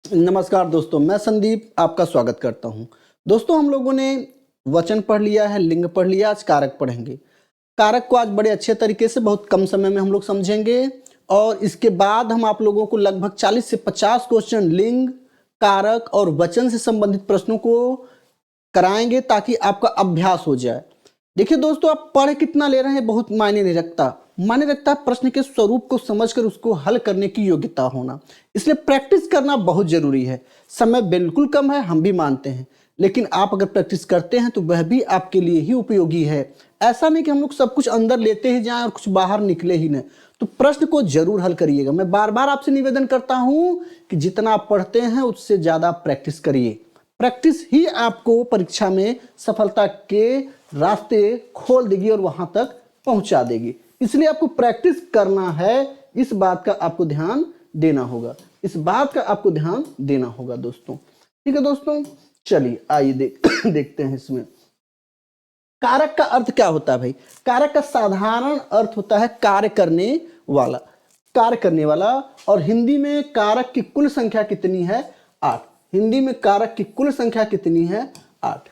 नमस्कार दोस्तों, मैं संदीप आपका स्वागत करता हूं। दोस्तों, हम लोगों ने वचन पढ़ लिया है, लिंग पढ़ लिया, आज कारक पढ़ेंगे। कारक को आज बड़े अच्छे तरीके से बहुत कम समय में हम लोग समझेंगे और इसके बाद हम आप लोगों को लगभग 40 से 50 क्वेश्चन लिंग, कारक और वचन से संबंधित प्रश्नों को कराएंगे ताकि आपका अभ्यास हो जाए। देखिए दोस्तों, आप पढ़ कितना ले रहे हैं बहुत मायने नहीं रखता। मायने रखता है प्रश्न के स्वरूप को समझकर उसको हल करने की योग्यता होना। इसलिए प्रैक्टिस करना बहुत जरूरी है। समय बिल्कुल कम है, हम भी मानते हैं, लेकिन आप अगर प्रैक्टिस करते हैं तो वह भी आपके लिए ही उपयोगी है। ऐसा नहीं कि हम लोग सब कुछ अंदर लेते ही जाएं और कुछ बाहर निकले ही नहीं। तो प्रश्न को जरूर हल करिएगा। मैं बार बार आपसे निवेदन करता हूं कि जितना आप पढ़ते हैं उससे ज्यादा प्रैक्टिस करिए। प्रैक्टिस ही आपको परीक्षा में सफलता के रास्ते खोल देगी और वहां तक पहुंचा देगी। इसलिए आपको प्रैक्टिस करना है, इस बात का आपको ध्यान देना होगा, इस बात का आपको ध्यान देना होगा दोस्तों। ठीक है दोस्तों, चलिए आइए देखते हैं इसमें कारक का अर्थ क्या होता है भाई। कारक का साधारण अर्थ होता है कार्य करने वाला, कार्य करने वाला। और हिंदी में कारक की कुल संख्या कितनी है? 8। हिंदी में कारक की कुल संख्या कितनी है? 8।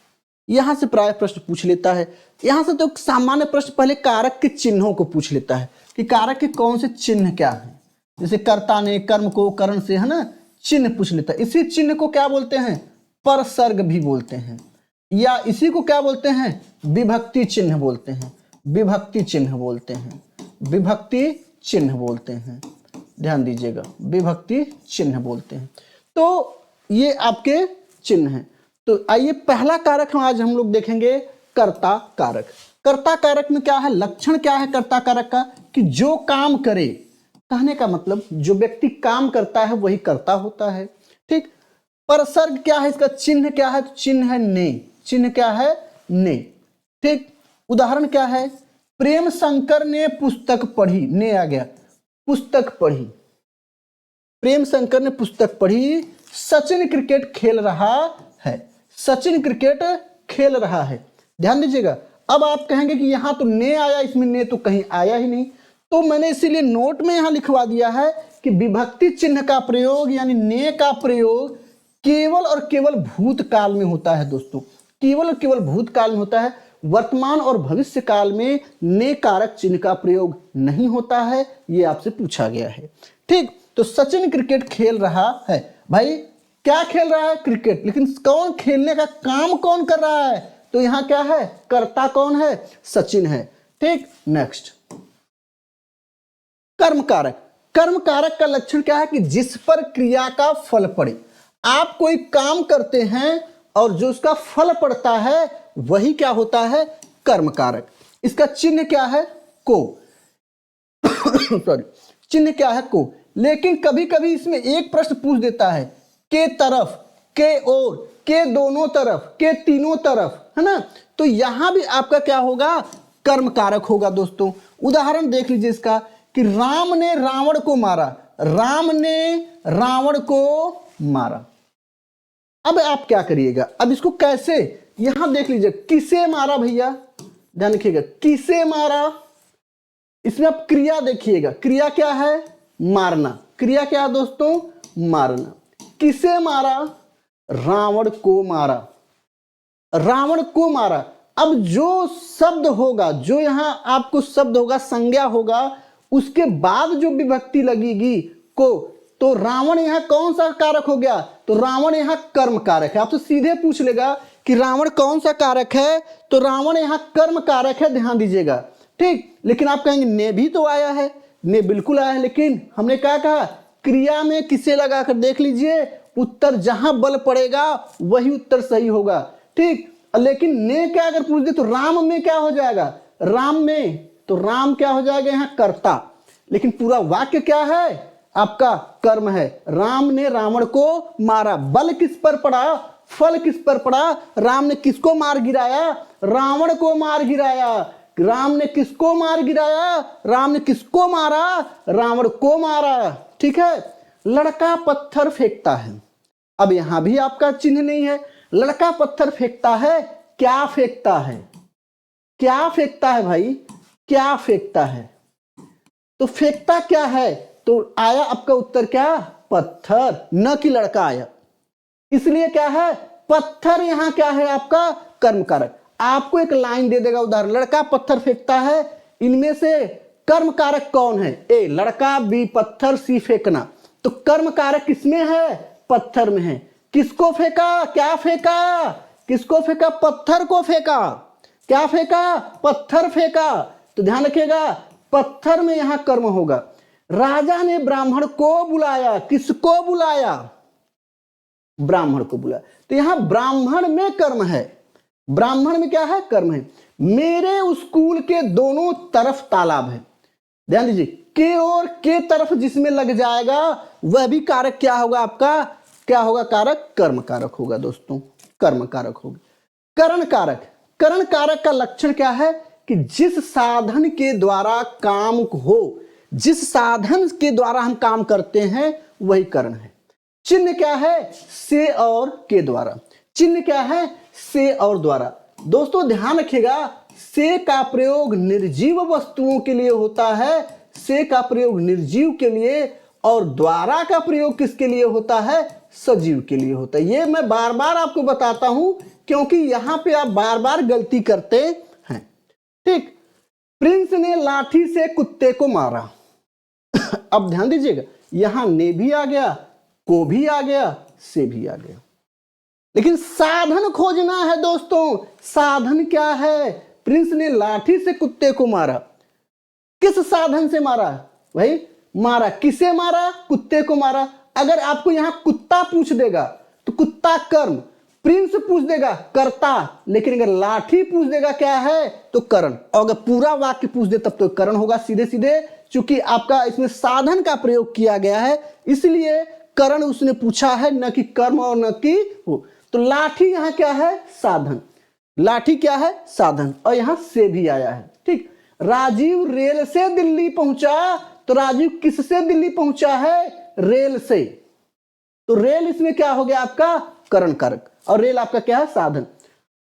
यहां से प्राय प्रश्न पूछ लेता है। यहां से तो सामान्य प्रश्न पहले कारक के चिन्हों को पूछ लेता है कि कारक के कौन से चिन्ह क्या है। जैसे कर्ता ने कर्म को करण से, है ना, चिन्ह पूछ लेता है। इसी चिन्ह को क्या बोलते हैं? परसर्ग भी बोलते हैं, या इसी को क्या बोलते हैं? विभक्ति चिन्ह बोलते हैं। विभक्ति चिन्ह बोलते हैं, विभक्ति चिन्ह बोलते हैं। ध्यान दीजिएगा, विभक्ति चिन्ह बोलते हैं। तो ये आपके चिन्ह हैं। तो आइए पहला कारक आज हम लोग देखेंगे, कर्ता कारक। कर्ता कारक में क्या है? लक्षण क्या है कर्ता कारक का? कि जो काम करे, कहने का मतलब जो व्यक्ति काम करता है वही कर्ता होता है। ठीक। परसर्ग क्या है? इसका चिन्ह क्या है? तो चिन्ह है ने। चिन्ह क्या है? ने। ठीक। उदाहरण क्या है? प्रेम शंकर ने पुस्तक पढ़ी, ने आ गया, पुस्तक पढ़ी। प्रेम शंकर ने पुस्तक पढ़ी। सचिन क्रिकेट खेल रहा है, सचिन क्रिकेट खेल रहा है। ध्यान दीजिएगा। अब आप कहेंगे कि यहां तो ने आया, इसमें ने तो कहीं आया ही नहीं। तो मैंने इसीलिए नोट में यहां लिखवा दिया है कि विभक्ति चिन्ह का प्रयोग यानी ने का प्रयोग केवल और केवल भूतकाल में होता है दोस्तों। केवल और केवल भूतकाल में होता है। वर्तमान और भविष्य काल में ने कारक चिन्ह का प्रयोग नहीं होता है। यह आपसे पूछा गया है। ठीक। तो सचिन क्रिकेट खेल रहा है। भाई क्या खेल रहा है? क्रिकेट। लेकिन कौन खेलने का काम कौन कर रहा है? तो यहां क्या है? कर्ता कौन है? सचिन है। ठीक। नेक्स्ट, कर्म कारक। कर्म कारक का लक्षण क्या है? कि जिस पर क्रिया का फल पड़े। आप कोई काम करते हैं और जो उसका फल पड़ता है वही क्या होता है? कर्म कारक। इसका चिन्ह क्या है? को। सॉरी, चिन्ह क्या है? को। लेकिन कभी कभी इसमें एक प्रश्न पूछ देता है, के तरफ, के ओर, के दोनों तरफ, के तीनों तरफ, है ना। तो यहां भी आपका क्या होगा? कर्म कारक होगा दोस्तों। उदाहरण देख लीजिए इसका कि राम ने रावण को मारा। राम ने रावण को मारा। अब आप क्या करिएगा? अब इसको कैसे, यहां देख लीजिए, किसे मारा भैया? ध्यान रखिएगा, किसे मारा। इसमें आप क्रिया देखिएगा। क्रिया क्या है? मारना। क्रिया क्या है दोस्तों? मारना। किसे मारा? रावण को मारा। रावण को मारा। अब जो शब्द होगा, जो यहां आपको शब्द होगा, संज्ञा होगा, उसके बाद जो विभक्ति लगेगी को, तो रावण यहां कौन सा कारक हो गया? तो रावण यहां कर्म कारक है। आपसे सीधे पूछ लेगा कि रावण कौन सा कारक है, तो रावण यहां कर्म कारक है। ध्यान दीजिएगा। ठीक। लेकिन आप कहेंगे ने भी तो आया है। ने बिल्कुल आया है, लेकिन हमने क्या कहा? क्रिया में किसे लगाकर देख लीजिए, उत्तर जहां बल पड़ेगा वही उत्तर सही होगा। ठीक। लेकिन ने क्या अगर पूछ दे तो राम में क्या हो जाएगा? राम में, तो राम क्या हो जाएगा? यहां कर्ता। लेकिन पूरा वाक्य क्या है? आपका कर्म है। राम ने रावण को मारा। बल किस पर पड़ा? फल किस पर पड़ा? राम ने किसको मार गिराया? रावण को मार गिराया। राम ने किसको मार गिराया? राम ने किसको मारा? रावण को मारा। ठीक है। लड़का पत्थर फेंकता है। अब यहां भी आपका चिन्ह नहीं है। लड़का पत्थर फेंकता है, क्या फेंकता है? क्या फेंकता है भाई? क्या फेंकता है? तो फेंकता क्या है? तो आया आपका उत्तर क्या? पत्थर, न कि लड़का आया, इसलिए क्या है पत्थर यहां क्या है आपका कर्म कारक। आपको एक लाइन दे देगा उदाहरण, लड़का पत्थर फेंकता है, इनमें से कर्म कारक कौन है? ए लड़का, बी पत्थर, सी फेंकना। तो कर्म कारक किसमें है? पत्थर में है। किसको फेंका? क्या फेंका? किसको फेंका? पत्थर को फेंका। क्या फेंका? पत्थर फेंका। तो ध्यान रखिएगा पत्थर में यहां कर्म होगा। राजा ने ब्राह्मण को बुलाया, किसको बुलाया? ब्राह्मण को बुलाया। तो यहां ब्राह्मण में कर्म है, ब्राह्मण में क्या है? कर्म है। मेरे स्कूल के दोनों तरफ तालाब है। ध्यान दीजिए के और के तरफ जिसमें लग जाएगा वह भी कारक क्या होगा आपका? क्या होगा कारक? कर्म कारक होगा दोस्तों, कर्म कारक होगा। करण कारक, करण कारक का लक्षण क्या है कि जिस साधन के द्वारा काम हो, जिस साधन के द्वारा हम काम करते हैं वही करण है। चिन्ह क्या है? से और के द्वारा। चिन्ह क्या है? से और द्वारा। दोस्तों ध्यान रखिएगा से का प्रयोग निर्जीव वस्तुओं के लिए होता है, से का प्रयोग निर्जीव के लिए, और द्वारा का प्रयोग किसके लिए होता है? सजीव के लिए होता है। ये मैं बार बार आपको बताता हूं क्योंकि यहां पे आप बार बार गलती करते हैं। ठीक, प्रिंस ने लाठी से कुत्ते को मारा। अब ध्यान दीजिएगा यहां ने भी आ गया, को भी आ गया, से भी आ गया, लेकिन साधन खोजना है दोस्तों। साधन क्या है? प्रिंस ने लाठी से कुत्ते को मारा। किस साधन से मारा? भाई मारा, किसे मारा? कुत्ते को मारा। अगर आपको यहां कुत्ता पूछ देगा तो कुत्ता कर्म, प्रिंस पूछ देगा कर्ता, लेकिन अगर लाठी पूछ देगा क्या है तो करण, और अगर पूरा वाक्य पूछ दे तब तो करण होगा सीधे सीधे। चूंकि आपका इसमें साधन का प्रयोग किया गया है इसलिए करण उसने पूछा है, न कि कर्म और न कि हो। तो लाठी यहां क्या है? साधन। लाठी क्या है? साधन, और यहां से भी आया है। ठीक, राजीव रेल से दिल्ली पहुंचा, तो राजीव किससे दिल्ली पहुंचा है? रेल से। तो रेल इसमें क्या हो गया आपका? करण कारक, और रेल आपका क्या है? साधन।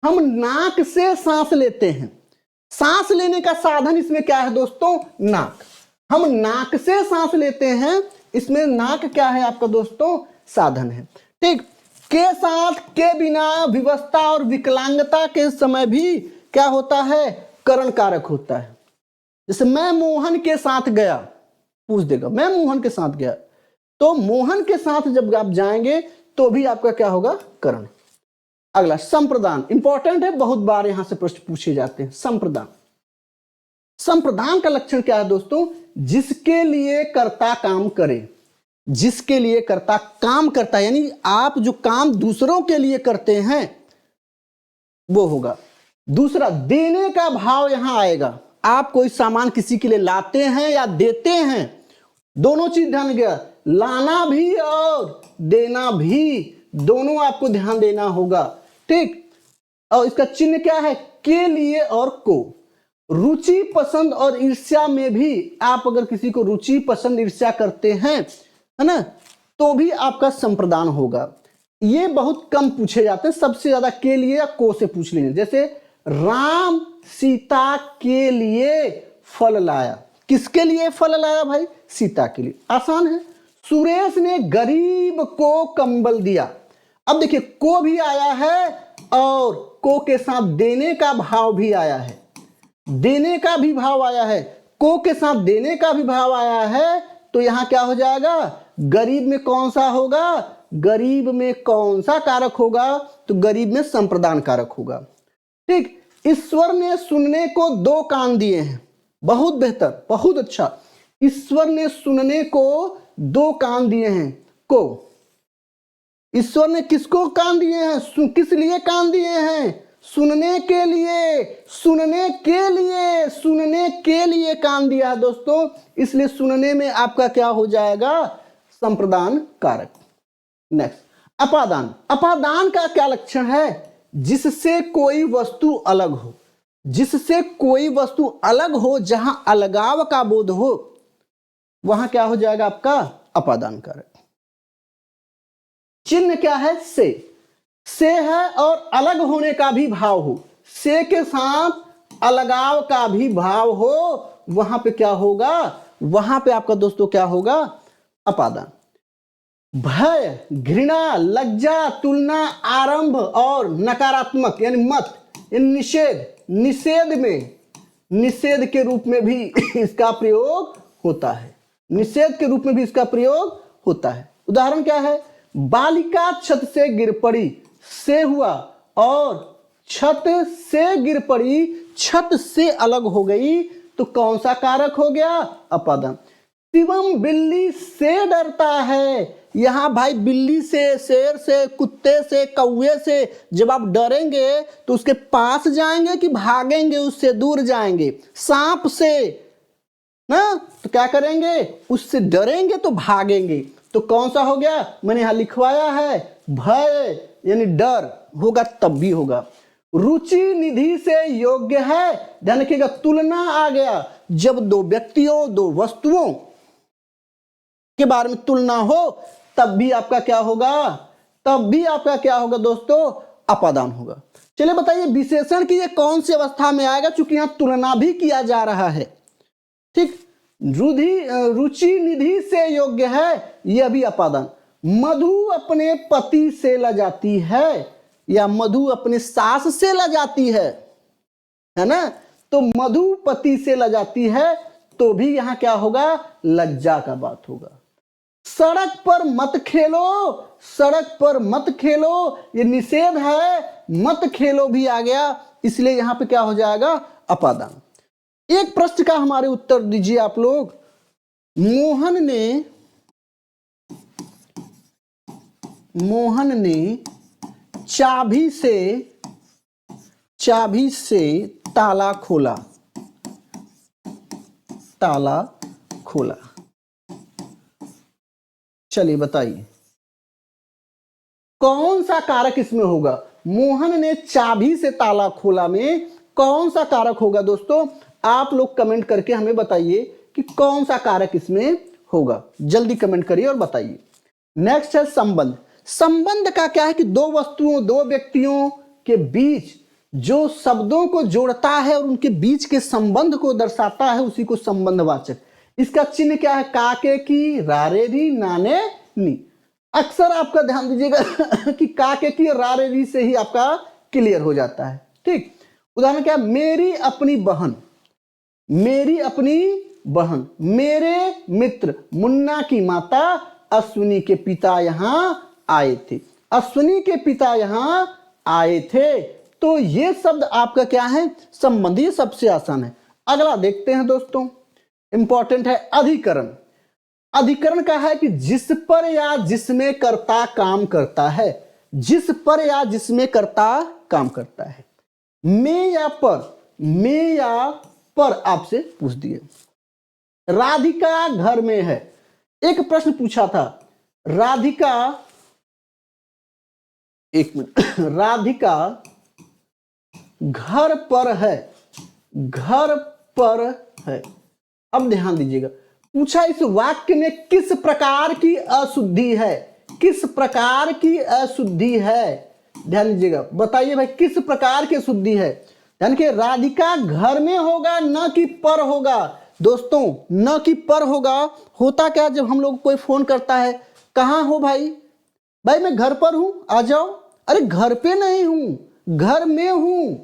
हम नाक से सांस लेते हैं, सांस लेने का साधन इसमें क्या है दोस्तों? नाक। हम नाक से सांस लेते हैं, इसमें नाक क्या है आपका दोस्तों? साधन है। ठीक, के साथ के बिना विवस्था और विकलांगता के समय भी क्या होता है? करण कारक होता है। जैसे मैं मोहन के साथ गया, पूछ देगा मैं मोहन के साथ गया, तो मोहन के साथ जब आप जाएंगे तो भी आपका क्या होगा? करण। अगला संप्रदान, इंपॉर्टेंट है, बहुत बार यहां से प्रश्न पूछे जाते हैं। संप्रदान, संप्रदान का लक्षण क्या है दोस्तों? जिसके लिए कर्ता काम करे, जिसके लिए कर्ता काम करता है, यानी आप जो काम दूसरों के लिए करते हैं वो होगा। दूसरा देने का भाव यहां आएगा। आप कोई सामान किसी के लिए लाते हैं या देते हैं, दोनों चीज ध्यान गया, लाना भी और देना भी, दोनों आपको ध्यान देना होगा। ठीक, और इसका चिन्ह क्या है? के लिए और को। रुचि पसंद और ईर्ष्या में भी आप अगर किसी को रुचि पसंद ईर्ष्या करते हैं, है ना, तो भी आपका संप्रदान होगा। ये बहुत कम पूछे जाते हैं, सबसे ज्यादा के लिए या को से पूछ लेंगे। जैसे राम सीता के लिए फल लाया, किसके लिए फल लाया भाई? सीता के लिए। आसान है। सुरेश ने गरीब को कंबल दिया। अब देखिए को भी आया है और को के साथ देने का भाव भी आया है, देने का भी भाव आया है, को के साथ देने का भी भाव आया है, तो यहां क्या हो जाएगा? गरीब में कौन सा होगा? गरीब में कौन सा कारक होगा? तो गरीब में संप्रदान कारक होगा। ठीक, ईश्वर ने सुनने को 2 कान दिए हैं। बहुत बेहतर, बहुत अच्छा। ईश्वर ने सुनने को 2 कान दिए हैं। को ईश्वर ने किसको कान दिए हैं? किस लिए कान दिए हैं? सुनने के लिए, सुनने के लिए, सुनने के लिए कान दिया है दोस्तों, इसलिए सुनने में आपका क्या हो जाएगा? संप्रदान कारक। नेक्स्ट, अपादान। अपादान का क्या लक्षण है? जिससे कोई वस्तु अलग हो, जिससे कोई वस्तु अलग हो, जहां अलगाव का बोध हो, वहां क्या हो जाएगा आपका? अपादान कारक। चिन्ह क्या है? से है और अलग होने का भी भाव हो, से के साथ अलगाव का भी भाव हो, वहां पे क्या होगा? वहां पे आपका दोस्तों क्या होगा? अपादान। भय, घृणा, लज्जा, तुलना, आरंभ और नकारात्मक यानी मत, निषेध, निषेध में, निषेध के रूप में भी इसका प्रयोग होता है। निषेध के रूप में भी इसका प्रयोग होता है। उदाहरण क्या है? बालिका छत से गिर पड़ी से हुआ और छत से गिर पड़ी छत से अलग हो गई तो कौन सा कारक हो गया? अपादान। शिवम बिल्ली से डरता है। यहां भाई बिल्ली से, शेर से, कुत्ते से, कौवे से जब आप डरेंगे तो उसके पास जाएंगे कि भागेंगे, उससे दूर जाएंगे? सांप से ना तो क्या करेंगे? उससे डरेंगे तो भागेंगे। तो कौन सा हो गया? मैंने यहां लिखवाया है भय यानी डर होगा तब भी होगा। रुचि निधि से योग्य है, ध्यान रखिएगा तुलना आ गया। जब दो व्यक्तियों, दो वस्तुओं के बारे में तुलना हो तब भी आपका क्या होगा? तब भी आपका क्या होगा दोस्तों? अपादान होगा। चलिए बताइए विशेषण की ये कौन सी अवस्था में आएगा, चूंकि यहां तुलना भी किया जा रहा है। ठीक, रुचि निधि से योग्य है, यह भी अपादान। मधु अपने पति से लजाती है या मधु अपने सास से लजाती है ना? तो मधु पति से लजाती है तो भी यहां क्या होगा? लज्जा का बात होगा। सड़क पर मत खेलो, सड़क पर मत खेलो, ये निषेध है। मत खेलो भी आ गया, इसलिए यहां पे क्या हो जाएगा? अपादान। एक प्रश्न का हमारे उत्तर दीजिए आप लोग। मोहन ने चाबी से ताला खोला। चलिए बताइए कौन सा कारक इसमें होगा? मोहन ने चाबी से ताला खोला में कौन सा कारक होगा दोस्तों? आप लोग कमेंट करके हमें बताइए कि कौन सा कारक इसमें होगा। जल्दी कमेंट करिए और बताइए। नेक्स्ट है संबंध। संबंध का क्या है कि दो वस्तुओं, दो व्यक्तियों के बीच जो शब्दों को जोड़ता है और उनके बीच के संबंध को दर्शाता है, उसी को संबंधवाचक। इसका चिन्ह क्या है? काके की, रारे री, नाने नी। अक्सर आपका ध्यान दीजिएगा कि काके की, रारे री से ही आपका क्लियर हो जाता है। ठीक, उदाहरण क्या? मेरी अपनी बहन, मेरे मित्र मुन्ना की माता अश्विनी के पिता यहां आए थे। अश्विनी के पिता यहां आए थे, तो ये शब्द आपका क्या है? संबंधी, सबसे आसान है। अगला देखते हैं दोस्तों, इंपॉर्टेंट है अधिकरण। अधिकरण का है कि जिस पर या जिसमें कर्ता काम करता है, जिस पर या जिसमें कर्ता काम करता है। में या पर आपसे पूछ दिए। राधिका घर में है। एक प्रश्न पूछा था, राधिका, एक मिनट, राधिका घर पर है, घर पर है। अब ध्यान दीजिएगा, पूछा इस वाक्य में किस प्रकार की अशुद्धि है? किस प्रकार की अशुद्धि है? ध्यान दीजिएगा, बताइए भाई किस प्रकार की अशुद्धि है? यानी कि राधिका घर में होगा, न कि पर होगा। दोस्तों न कि पर होगा। होता क्या जब हम लोग कोई फोन करता है, कहाँ हो भाई? भाई मैं घर पर हूं, आ जाओ। अरे घर पे नहीं हूं, घर में हूं।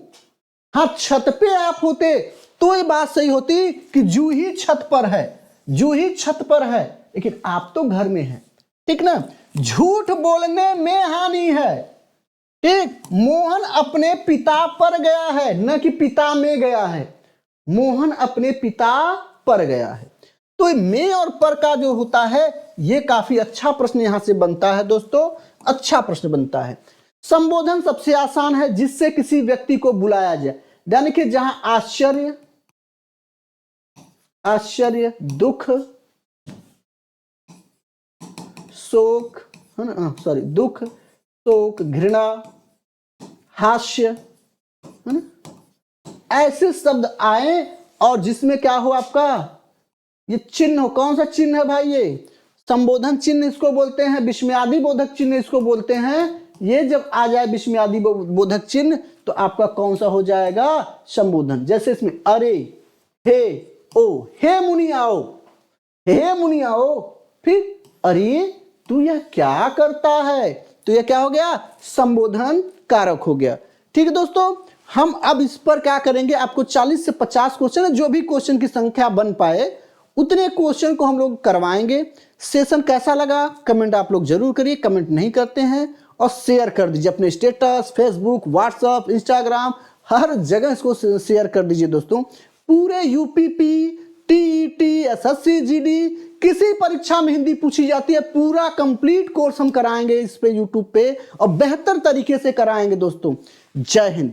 हाँ छत पे आप होते तो ये बात सही होती कि जूही छत पर है, जूही छत पर है, लेकिन आप तो घर में हैं। ठीक ना? झूठ बोलने में हानि है। ठीक, मोहन अपने पिता पर गया है, न कि पिता में गया है। मोहन अपने पिता पर गया है। तो में और पर का जो होता है, ये काफी अच्छा प्रश्न यहां से बनता है दोस्तों, अच्छा प्रश्न बनता है। संबोधन सबसे आसान है, जिससे किसी व्यक्ति को बुलाया जाए। यानी कि जहां आश्चर्य, दुख, शोक, है ना, सॉरी, दुख, शोक, घृणा, हास्य, है ना, ऐसे शब्द आए और जिसमें क्या हो आपका ये चिन्ह हो। कौन सा चिन्ह है भाई? ये संबोधन चिन्ह इसको बोलते हैं, विस्मयादि बोधक चिन्ह इसको बोलते हैं। ये जब आ जाए विस्मयादि बोधक चिन्ह तो आपका कौन सा हो जाएगा? संबोधन। जैसे इसमें अरे, हे, ओ, हे मुनि आओ, हे मुनि आओ, फिर अरे, तू यह क्या करता है, तो यह क्या हो गया, संबोधन कारक हो गया। ठीक है दोस्तों, हम अब इस पर क्या करेंगे, आपको 40 से 50 क्वेश्चन है, जो भी क्वेश्चन की संख्या बन पाए उतने क्वेश्चन को हम लोग करवाएंगे। सेशन कैसा लगा कमेंट आप लोग जरूर करिए, कमेंट नहीं करते हैं और शेयर कर दीजिए अपने स्टेटस, फेसबुक, व्हाट्सएप, इंस्टाग्राम, हर जगह इसको शेयर कर दीजिए दोस्तों। पूरे यूपीपी, टीईटी, एसएससी, जीडी, किसी परीक्षा में हिंदी पूछी जाती है, पूरा कंप्लीट कोर्स हम कराएंगे इस पे यूट्यूब पे और बेहतर तरीके से कराएंगे दोस्तों। जय हिंद।